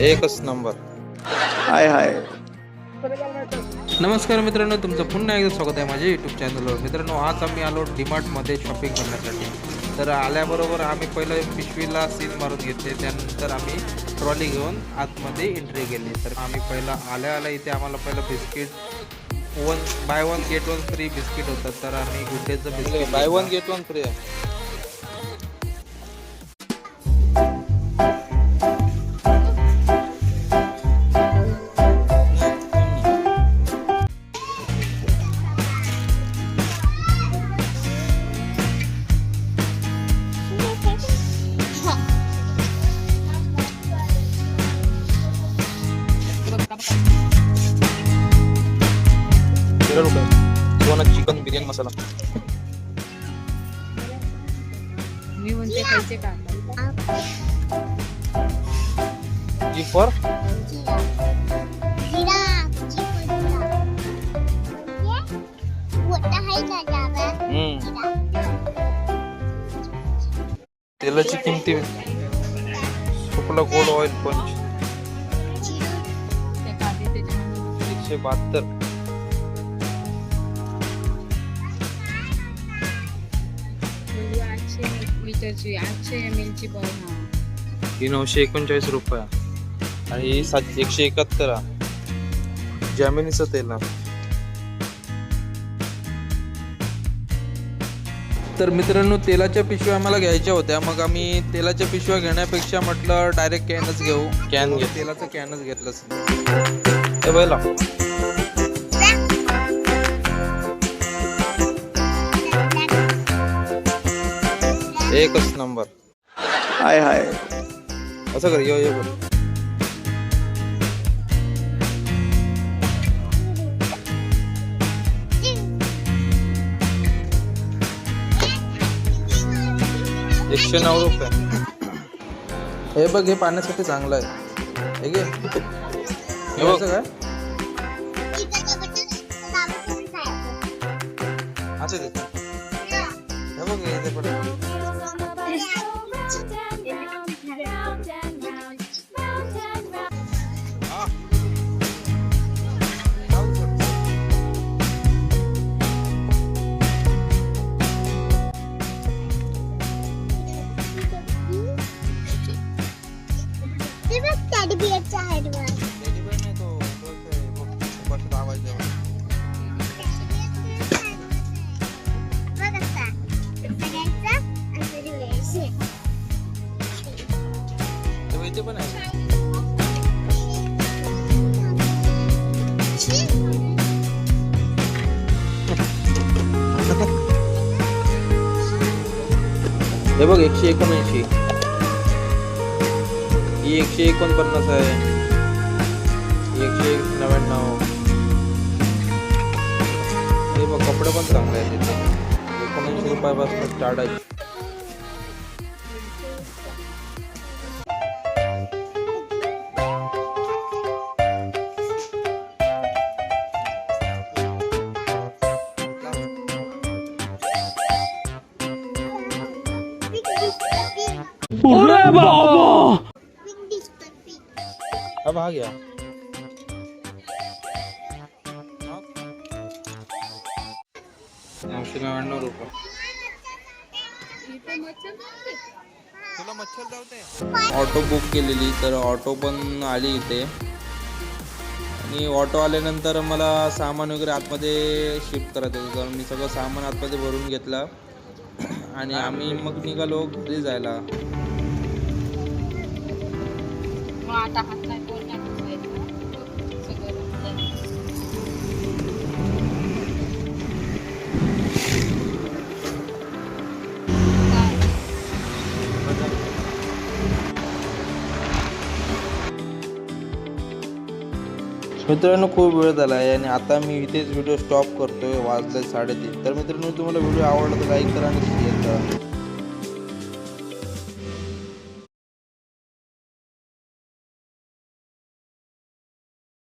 एकच नंबर. हाय हाय. नमस्कार मित्रांनो, तुमचं पुन्हा एकदा स्वागत आहे माझ्या यूट्यूब चॅनलवर. मित्रांनो, आज आम्ही आलो डीमार्टमध्ये शॉपिंग करण्यासाठी. तर आल्याबरोबर आम्ही पहिलं पिशवीला सील मारून घेतले, त्यानंतर आम्ही ट्रॉली घेऊन आतमध्ये एंट्री केली. तर आम्ही पहिला आल्या इथे आम्हाला पहिलं बिस्किट 1 गेट 1 फ्री बिस्किट होतं. तर आम्ही गुड्डेचं biscuit buy one get one free आहे. चिकन बिर्याणी मसाला. मी म्हणते खायचे का जी फॉर तेलाची किमती सुपला गोल्ड ऑइल पंच ते काढे त्याच्यामध्ये 172. म्हणजे 800 लिटरची 800 ml ची बॉल. हा ही 939 रुपये आणि ही 171. जॅमिनीचं तेल आहे. तर मित्रांनो, तेलाच्या पिशव्या आम्हाला घ्यायच्या होत्या. मग आम्ही तेलाच्या पिशव्या घेण्यापेक्षा म्हटलं डायरेक्ट कॅनच घेऊ. कॅन घे. तेलाचं कॅनच घेतलं. हे बघा एकच नंबर. हाय हाय. असं कर, ये बोल. ₹109. हे बघ, हे पाण्यासाठी चांगलं आहे. हे घे. हे बघ. असं काय असं देतो. हे बघ, हे पण इथे पण आहे. हे बघ, 179. ही 149 आहे. 199. हे बघ, कपडे पण चांगले आहेत तिथे. 19 रुपयापासून स्टार्ट आहे. हा भाग घ्या. 999 रुपये. इथे मच्छर नाही. तुला मच्छर जावते. ऑटो बुक केलेली, तर ऑटो पण आली इथे. आणि ऑटो आल्यानंतर मला सामान वगैरे आतमध्ये शिफ्ट करायचं होतं. तर मी सगळं सामान आतमध्ये भरून घेतलं आणि आम्ही मग निघालो घरी जायला. मग आता हात नाही पोट नाही पुसायचं. सगळं मित्रांनो, खूप वेळ झाला आहे आणि आता मी इथेच व्हिडिओ स्टॉप करतोय. वाजले 3:30. तर मित्रांनो, तुम्हाला व्हिडिओ आवडला तर लाईक करा आणि शेअर करा.